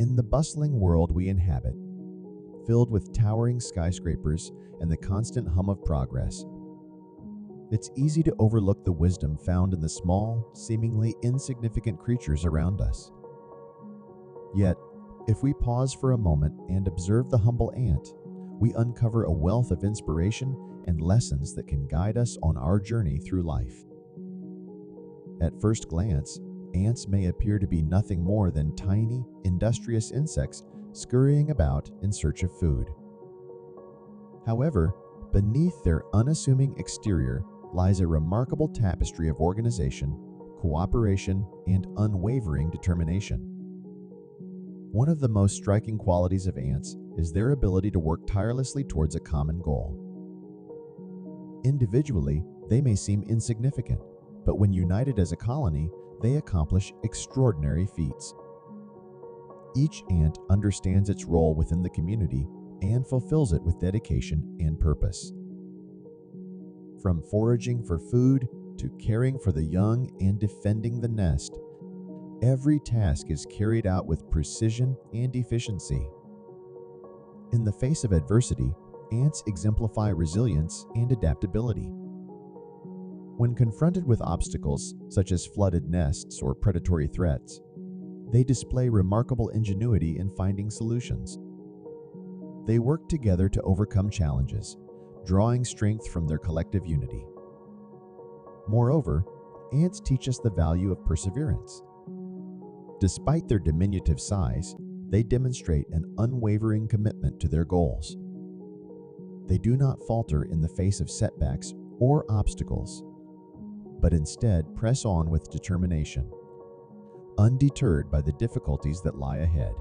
In the bustling world we inhabit, filled with towering skyscrapers and the constant hum of progress, it's easy to overlook the wisdom found in the small, seemingly insignificant creatures around us. Yet, if we pause for a moment and observe the humble ant, we uncover a wealth of inspiration and lessons that can guide us on our journey through life. At first glance, ants may appear to be nothing more than tiny, industrious insects scurrying about in search of food. However, beneath their unassuming exterior lies a remarkable tapestry of organization, cooperation, and unwavering determination. One of the most striking qualities of ants is their ability to work tirelessly towards a common goal. Individually, they may seem insignificant, but when united as a colony, they accomplish extraordinary feats. Each ant understands its role within the community and fulfills it with dedication and purpose. From foraging for food to caring for the young and defending the nest, every task is carried out with precision and efficiency. In the face of adversity, ants exemplify resilience and adaptability. When confronted with obstacles such as flooded nests or predatory threats, they display remarkable ingenuity in finding solutions. They work together to overcome challenges, drawing strength from their collective unity. Moreover, ants teach us the value of perseverance. Despite their diminutive size, they demonstrate an unwavering commitment to their goals. They do not falter in the face of setbacks or obstacles, but instead press on with determination, undeterred by the difficulties that lie ahead.